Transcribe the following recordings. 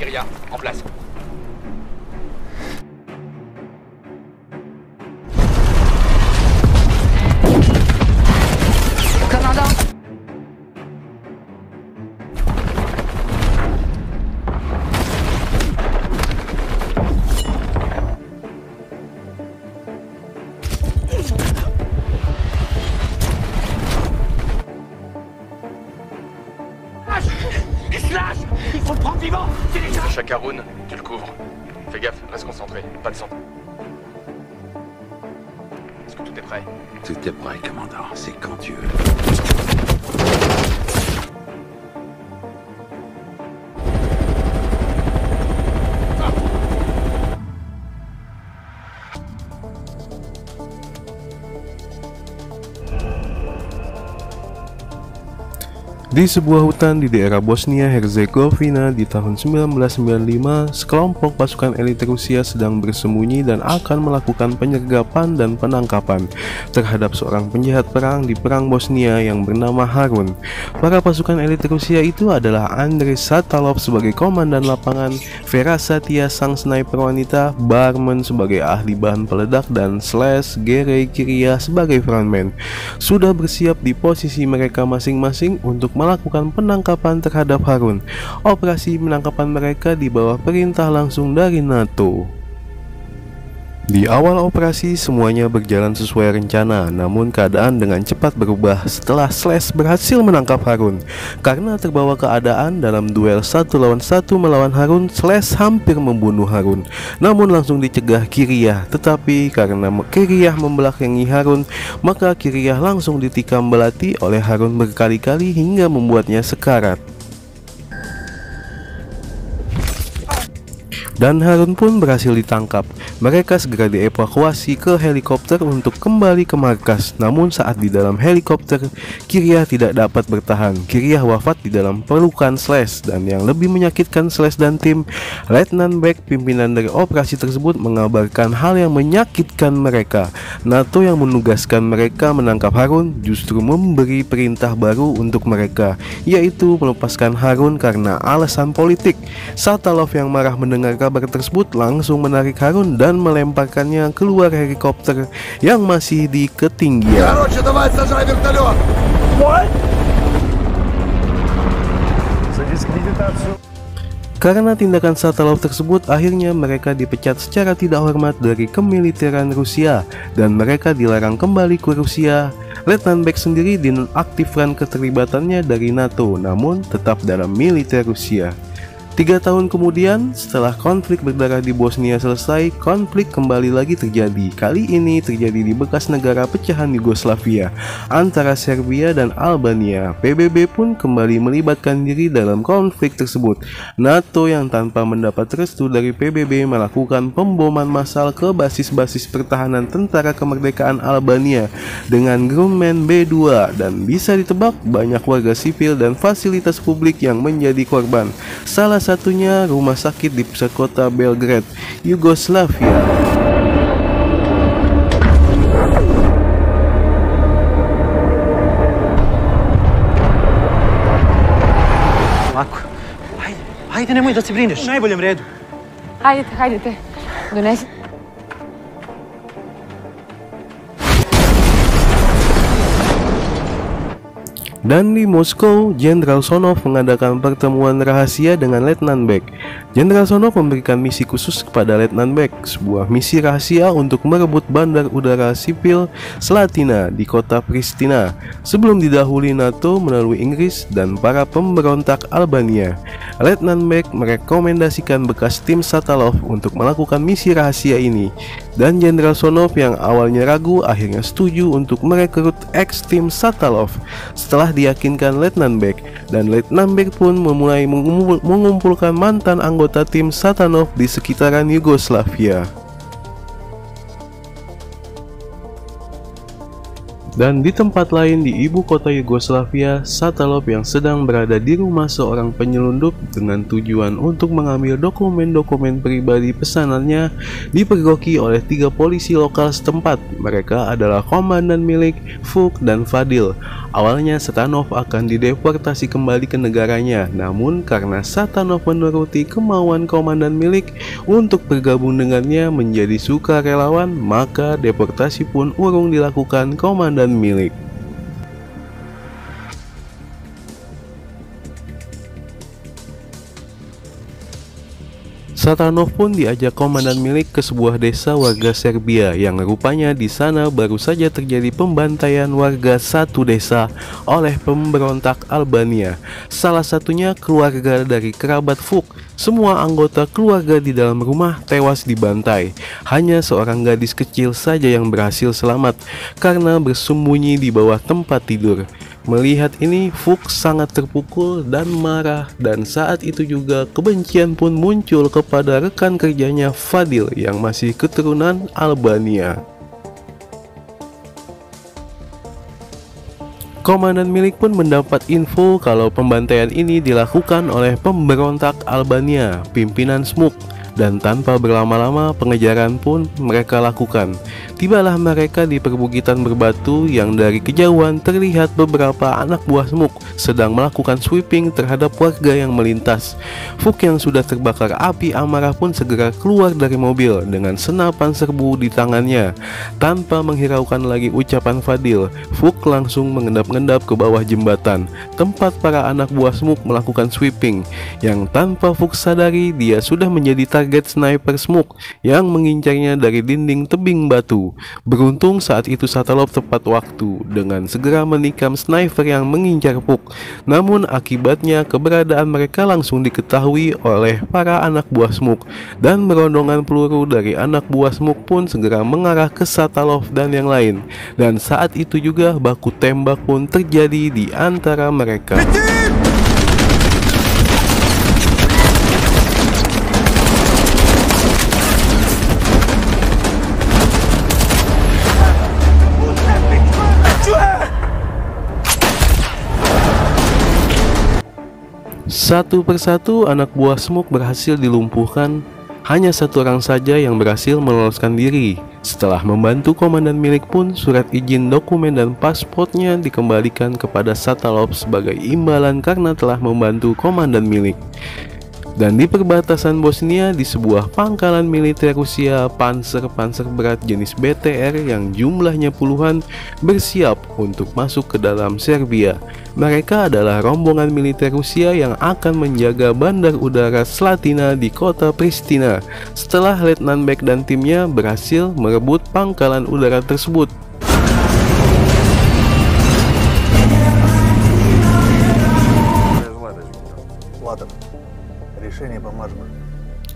Kyria, en place. Commandant. Il se lâche. Il faut le prendre vivant. C'est déjà... Chaque Haroun, tu le couvres. Fais gaffe, reste concentré, pas de sang. Est-ce que tout est prêt? Tout est prêt, commandant. C'est quand tu veux. Di sebuah hutan di daerah Bosnia-Herzegovina di tahun 1995, sekelompok pasukan elit Rusia sedang bersembunyi dan akan melakukan penyergapan dan penangkapan terhadap seorang penjahat perang di perang Bosnia yang bernama Harun. Para pasukan elit Rusia itu adalah Andrei Satalov sebagai komandan lapangan, Vera Satya sang sniper wanita, Barman sebagai ahli bahan peledak, dan Slash Gerey Kyria sebagai frontman. Sudah bersiap di posisi mereka masing-masing untuk melakukan penangkapan terhadap Harun. Operasi penangkapan mereka di bawah perintah langsung dari NATO. Di awal operasi semuanya berjalan sesuai rencana, namun keadaan dengan cepat berubah setelah Slash berhasil menangkap Harun. Karena terbawa keadaan dalam duel 1 lawan 1 melawan Harun, Slash hampir membunuh Harun, namun langsung dicegah Kyria. Tetapi karena Kyria membelakangi Harun, maka Kyria langsung ditikam belati oleh Harun berkali-kali hingga membuatnya sekarat. Dan Harun pun berhasil ditangkap. Mereka segera dievakuasi ke helikopter untuk kembali ke markas. Namun saat di dalam helikopter, Kyria tidak dapat bertahan. Kyria wafat di dalam pelukan Slash. Dan yang lebih menyakitkan Slash dan tim, Letnan Beck, pimpinan dari operasi tersebut, mengabarkan hal yang menyakitkan mereka. NATO yang menugaskan mereka menangkap Harun justru memberi perintah baru untuk mereka, yaitu melepaskan Harun karena alasan politik. Satalov yang marah mendengar kabar tersebut langsung menarik Harun dan melemparkannya keluar helikopter yang masih di ketinggian. Karena tindakan Satalov tersebut, akhirnya mereka dipecat secara tidak hormat dari kemiliteran Rusia dan mereka dilarang kembali ke Rusia. Letnan Beck sendiri dinonaktifkan keterlibatannya dari NATO, namun tetap dalam militer Rusia. 3 tahun kemudian, setelah konflik berdarah di Bosnia selesai, konflik kembali lagi terjadi. Kali ini terjadi di bekas negara pecahan Yugoslavia antara Serbia dan Albania. PBB pun kembali melibatkan diri dalam konflik tersebut. NATO yang tanpa mendapat restu dari PBB melakukan pemboman massal ke basis-basis pertahanan tentara kemerdekaan Albania dengan Grumman B2, dan bisa ditebak banyak warga sipil dan fasilitas publik yang menjadi korban. Salah satunya rumah sakit di pusat kota Belgrade, Yugoslavia. Ovako. Hajde, nemoj da se brineš. U najboljem redu. Hajdete. Donesi. Dan di Moskow, Jenderal Sonov mengadakan pertemuan rahasia dengan Letnan Beck. Jenderal Sonov memberikan misi khusus kepada Letnan Beck, sebuah misi rahasia untuk merebut bandar udara sipil Slatina di kota Pristina sebelum didahului NATO melalui Inggris dan para pemberontak Albania. Letnan Beck merekomendasikan bekas tim Satalov untuk melakukan misi rahasia ini, dan Jenderal Sonov yang awalnya ragu akhirnya setuju untuk merekrut ex-tim Satalov. Setelah diyakinkan Letnan Beck, dan Letnan Beck pun memulai mengumpulkan mantan anggota tim Satanov di sekitaran Yugoslavia. Dan di tempat lain di ibu kota Yugoslavia, Satalov yang sedang berada di rumah seorang penyelundup dengan tujuan untuk mengambil dokumen-dokumen pribadi pesanannya dipergoki oleh 3 polisi lokal setempat. Mereka adalah komandan milik Vuk dan Fadil. Awalnya Satanov akan dideportasi kembali ke negaranya, namun karena Satanov menuruti kemauan Komandan Milik untuk bergabung dengannya menjadi sukarelawan, maka deportasi pun urung dilakukan Komandan Milik. Satanov pun diajak Komandan Milik ke sebuah desa warga Serbia yang rupanya di sana baru saja terjadi pembantaian warga satu desa oleh pemberontak Albania. Salah satunya keluarga dari kerabat Vuk. Semua anggota keluarga di dalam rumah tewas dibantai. Hanya seorang gadis kecil saja yang berhasil selamat karena bersembunyi di bawah tempat tidur. Melihat ini, Vuk sangat terpukul dan marah, dan saat itu juga kebencian pun muncul kepada rekan kerjanya Fadil yang masih keturunan Albania. Komandan Milik pun mendapat info kalau pembantaian ini dilakukan oleh pemberontak Albania, pimpinan Smuk. Dan tanpa berlama-lama pengejaran pun mereka lakukan. Tibalah mereka di perbukitan berbatu yang dari kejauhan terlihat beberapa anak buah Smuk sedang melakukan sweeping terhadap warga yang melintas. Vuk yang sudah terbakar api amarah pun segera keluar dari mobil dengan senapan serbu di tangannya. Tanpa menghiraukan lagi ucapan Fadil, Vuk langsung mengendap-endap ke bawah jembatan tempat para anak buah Smuk melakukan sweeping, yang tanpa Vuk sadari dia sudah menjadi target sniper Smuk yang mengincarnya dari dinding tebing batu. Beruntung saat itu Satalov tepat waktu dengan segera menikam sniper yang mengincar Vuk. Namun akibatnya keberadaan mereka langsung diketahui oleh para anak buah Smuk, dan berondongan peluru dari anak buah Smuk pun segera mengarah ke Satalov dan yang lain. Dan saat itu juga baku tembak pun terjadi di antara mereka. Satu persatu anak buah Smuk berhasil dilumpuhkan. Hanya satu orang saja yang berhasil meloloskan diri. Setelah membantu Komandan Milik pun, surat izin, dokumen, dan pasportnya dikembalikan kepada Satalov sebagai imbalan karena telah membantu Komandan Milik. Dan di perbatasan Bosnia, di sebuah pangkalan militer Rusia, panser berat jenis BTR yang jumlahnya puluhan bersiap untuk masuk ke dalam Serbia. Mereka adalah rombongan militer Rusia yang akan menjaga bandar udara Slatina di kota Pristina setelah Letnan Beck dan timnya berhasil merebut pangkalan udara tersebut.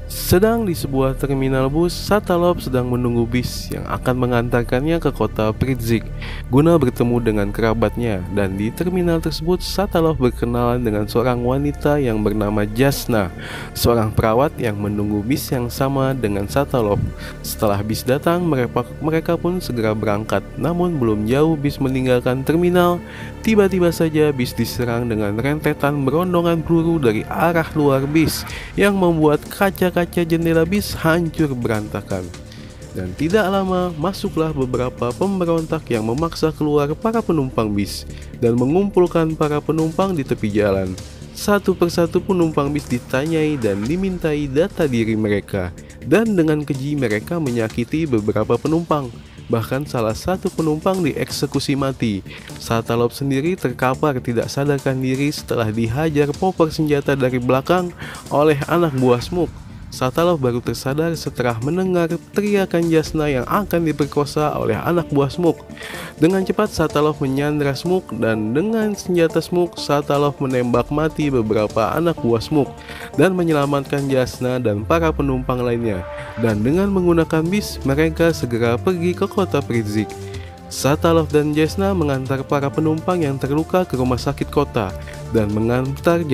Sedang di sebuah terminal bus, Satalov sedang menunggu bis yang akan mengantarkannya ke kota Prizren guna bertemu dengan kerabatnya. Dan di terminal tersebut, Satalov berkenalan dengan seorang wanita yang bernama Jasna, seorang perawat yang menunggu bis yang sama dengan Satalov. Setelah bis datang, mereka pun segera berangkat. Namun belum jauh bis meninggalkan terminal, tiba-tiba saja bis diserang dengan rentetan berondongan peluru dari arah luar bis yang membuat kaca-kaca jendela bis hancur berantakan. Dan tidak lama masuklah beberapa pemberontak yang memaksa keluar para penumpang bis dan mengumpulkan para penumpang di tepi jalan. Satu persatu penumpang bis ditanyai dan dimintai data diri mereka, dan dengan keji mereka menyakiti beberapa penumpang. Bahkan salah satu penumpang dieksekusi mati. Satalov sendiri terkapar tidak sadarkan diri setelah dihajar popor senjata dari belakang oleh anak buah Smuk. Satalov baru tersadar setelah mendengar teriakan Jasna yang akan diperkosa oleh anak buah Smuk. Dengan cepat Satalov menyandra Smuk, dan dengan senjata Smuk Satalov menembak mati beberapa anak buah Smuk dan menyelamatkan Jasna dan para penumpang lainnya. Dan dengan menggunakan bis, mereka segera pergi ke kota Prizren. Satalov dan Jasna mengantar para penumpang yang terluka ke rumah sakit kota dan mengantar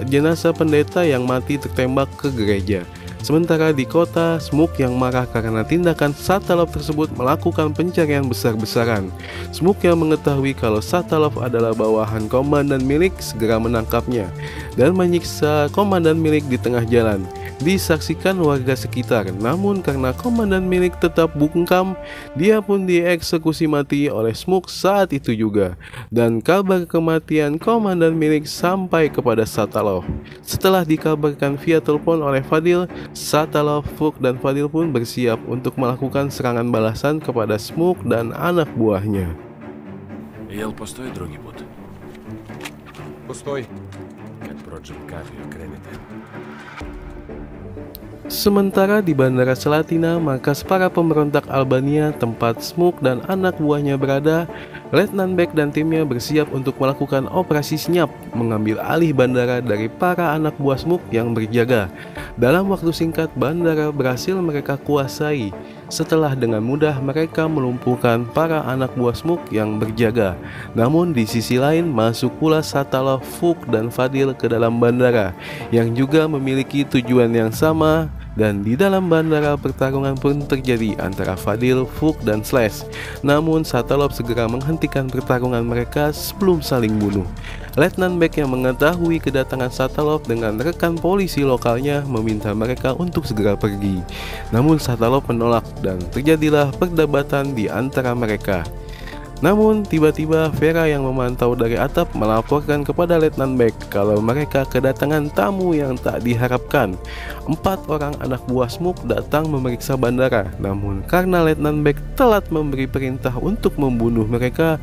jenazah pendeta yang mati tertembak ke gereja. Sementara di kota, Smoke yang marah karena tindakan Satalov tersebut melakukan pencarian besar-besaran. Smoke yang mengetahui kalau Satalov adalah bawahan komandan milik segera menangkapnya dan menyiksa komandan milik di tengah jalan. Disaksikan warga sekitar, namun karena komandan milik tetap bungkam, dia pun dieksekusi mati oleh Smoke saat itu juga. Dan kabar kematian komandan milik sampai kepada Satalov. Setelah dikabarkan via telepon oleh Fadil, Satalov, Fook, dan Fadil pun bersiap untuk melakukan serangan balasan kepada Smoke dan anak buahnya. Ел пустой другий путь. Пустой. Как Проджим Кафе, Кремите. Sementara di Bandara Slatina, markas para pemberontak Albania tempat Smoke dan anak buahnya berada, Letnan Beck dan timnya bersiap untuk melakukan operasi senyap, mengambil alih bandara dari para anak buah Smoke yang berjaga. Dalam waktu singkat, bandara berhasil mereka kuasai. Setelah dengan mudah mereka melumpuhkan para anak buah Smoke yang berjaga. Namun di sisi lain masuk pula Satalov, Fook, dan Fadil ke dalam bandara yang juga memiliki tujuan yang sama. Dan di dalam bandara pertarungan pun terjadi antara Fadil, Fook, dan Slash. Namun Satalov segera menghentikan pertarungan mereka sebelum saling bunuh. Letnan Beck yang mengetahui kedatangan Satalov dengan rekan polisi lokalnya meminta mereka untuk segera pergi. Namun Satalov menolak dan terjadilah perdebatan di antara mereka. Namun tiba-tiba Vera yang memantau dari atap melaporkan kepada Letnan Beck kalau mereka kedatangan tamu yang tak diharapkan. 4 orang anak buah Smoke datang memeriksa bandara. Namun karena Letnan Beck telat memberi perintah untuk membunuh mereka,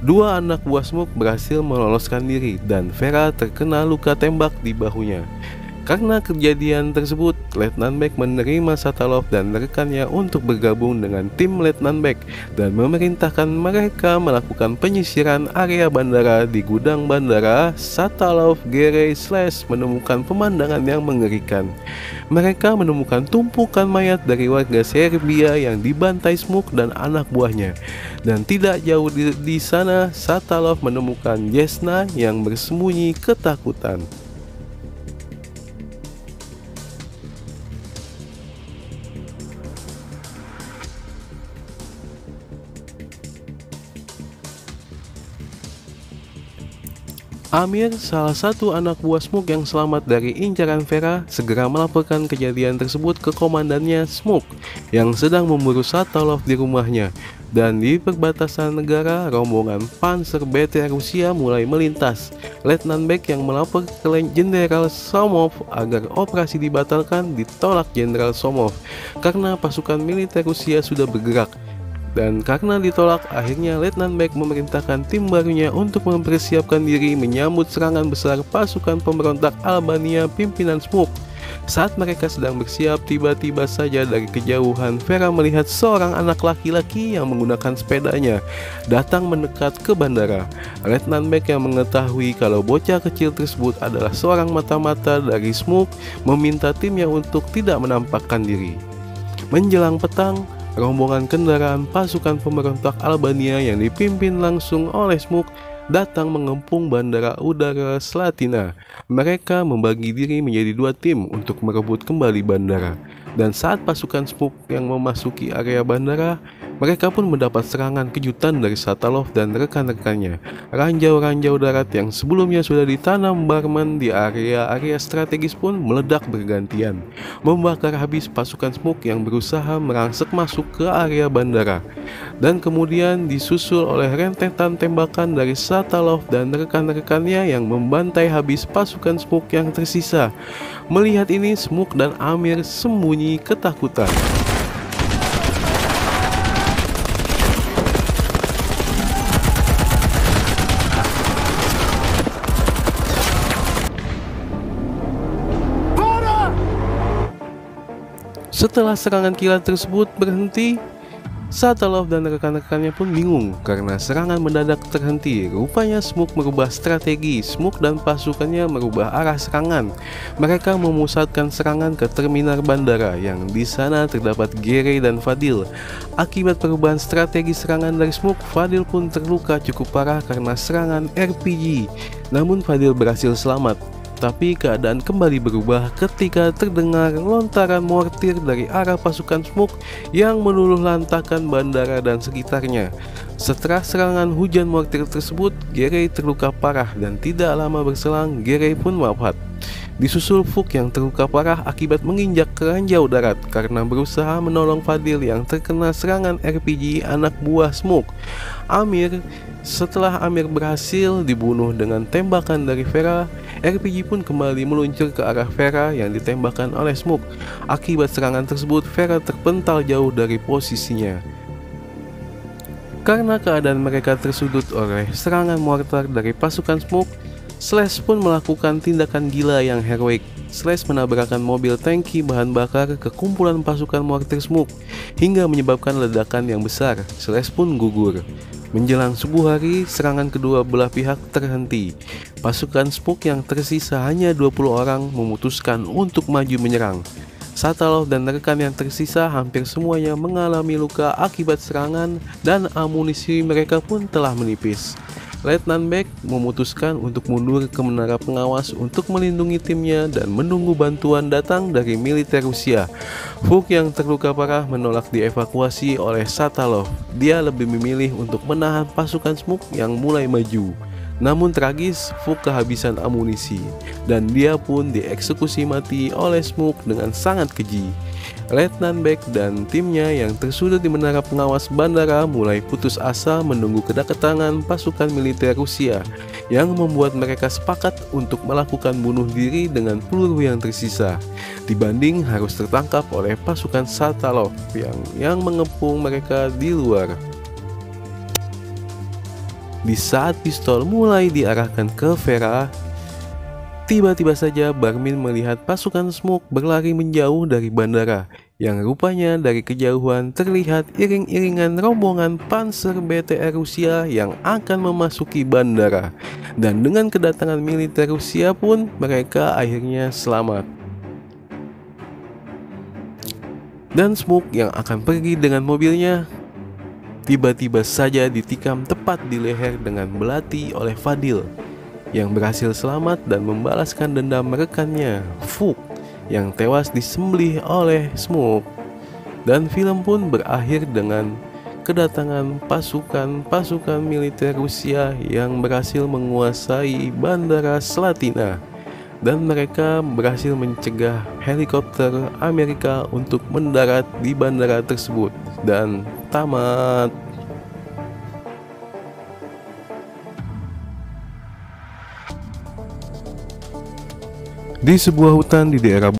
2 anak buah Smoke berhasil meloloskan diri dan Vera terkena luka tembak di bahunya. Karena kejadian tersebut, Letnan Beck menerima Satalov dan rekannya untuk bergabung dengan tim Letnan Beck dan memerintahkan mereka melakukan penyisiran area bandara. Di gudang bandara, Satalov, Gere, Slash menemukan pemandangan yang mengerikan. Mereka menemukan tumpukan mayat dari warga Serbia yang dibantai Smoke dan anak buahnya. Dan tidak jauh di sana, Satalov menemukan Jesna yang bersembunyi ketakutan. Amir, salah satu anak buah Smoke yang selamat dari incaran Vera, segera melaporkan kejadian tersebut ke komandannya Smoke yang sedang memburu Satalov di rumahnya. Dan di perbatasan negara, rombongan Panzer BT Rusia mulai melintas. Letnan Beck yang melapor ke Jenderal Somov agar operasi dibatalkan ditolak Jenderal Somov karena pasukan militer Rusia sudah bergerak. Dan karena ditolak, akhirnya Letnan Beck memerintahkan tim barunya untuk mempersiapkan diri menyambut serangan besar pasukan pemberontak Albania pimpinan Smoke. Saat mereka sedang bersiap, tiba-tiba saja dari kejauhan Vera melihat seorang anak laki-laki yang menggunakan sepedanya datang mendekat ke bandara. Letnan Beck yang mengetahui kalau bocah kecil tersebut adalah seorang mata-mata dari Smoke meminta timnya untuk tidak menampakkan diri. Menjelang petang, rombongan kendaraan pasukan pemberontak Albania yang dipimpin langsung oleh Smoke datang mengepung bandara udara Slatina. Mereka membagi diri menjadi 2 tim untuk merebut kembali bandara. Dan saat pasukan Smoke yang memasuki area bandara, mereka pun mendapat serangan kejutan dari Satalov dan rekan-rekannya. Ranjau-ranjau darat yang sebelumnya sudah ditanam Barman di area-area strategis pun meledak bergantian, membakar habis pasukan Smoke yang berusaha merangsek masuk ke area bandara. Dan kemudian disusul oleh rentetan tembakan dari Satalov dan rekan-rekannya yang membantai habis pasukan Smoke yang tersisa. Melihat ini, Smoke dan Amir sembunyi ketakutan. Setelah serangan kilat tersebut berhenti, Satalov dan rekan-rekannya pun bingung karena serangan mendadak terhenti. Rupanya Smoke merubah strategi. Smoke dan pasukannya merubah arah serangan. Mereka memusatkan serangan ke terminal bandara yang di sana terdapat Gere dan Fadil. Akibat perubahan strategi serangan dari Smoke, Fadil pun terluka cukup parah karena serangan RPG. Namun Fadil berhasil selamat. Tapi keadaan kembali berubah ketika terdengar lontaran mortir dari arah pasukan Smoke yang meluluh lantakkan bandara dan sekitarnya. Setelah serangan hujan mortir tersebut, Geary terluka parah dan tidak lama berselang Geary pun wafat. Disusul Fook yang terluka parah akibat menginjak keranjau darat karena berusaha menolong Fadil yang terkena serangan RPG anak buah Smoke. Setelah Amir berhasil dibunuh dengan tembakan dari Vera, RPG pun kembali meluncur ke arah Vera yang ditembakkan oleh Smoke. Akibat serangan tersebut, Vera terpental jauh dari posisinya. Karena keadaan mereka tersudut oleh serangan mortar dari pasukan Smoke, Slash pun melakukan tindakan gila yang heroik. Slash menabrakkan mobil tangki bahan bakar ke kumpulan pasukan mortir Smoke hingga menyebabkan ledakan yang besar. Slash pun gugur. Menjelang subuh hari, serangan kedua belah pihak terhenti. Pasukan Smoke yang tersisa hanya 20 orang memutuskan untuk maju menyerang. Satalov dan rekan yang tersisa hampir semuanya mengalami luka akibat serangan dan amunisi mereka pun telah menipis. Letnan Beck memutuskan untuk mundur ke menara pengawas untuk melindungi timnya dan menunggu bantuan datang dari militer Rusia. Fook yang terluka parah menolak dievakuasi oleh Satalov. Dia lebih memilih untuk menahan pasukan Smoke yang mulai maju. Namun tragis, Fook kehabisan amunisi dan dia pun dieksekusi mati oleh Smoke dengan sangat keji. Letnan Beck dan timnya yang tersudut di menara pengawas bandara mulai putus asa menunggu kedatangan pasukan militer Rusia yang membuat mereka sepakat untuk melakukan bunuh diri dengan peluru yang tersisa dibanding harus tertangkap oleh pasukan Satalov yang mengepung mereka di luar. Di saat pistol mulai diarahkan ke Vera, tiba-tiba saja Barmin melihat pasukan Smoke berlari menjauh dari bandara, yang rupanya dari kejauhan terlihat iring-iringan rombongan Panzer BTR Rusia yang akan memasuki bandara. Dan dengan kedatangan militer Rusia pun mereka akhirnya selamat. Dan Smoke yang akan pergi dengan mobilnya tiba-tiba saja ditikam tepat di leher dengan belati oleh Fadil, yang berhasil selamat dan membalaskan dendam rekannya Fook yang tewas disembelih oleh Smoke. Dan film pun berakhir dengan kedatangan pasukan militer Rusia yang berhasil menguasai bandara Slatina, dan mereka berhasil mencegah helikopter Amerika untuk mendarat di bandara tersebut. Dan tamat. Di sebuah hutan di daerah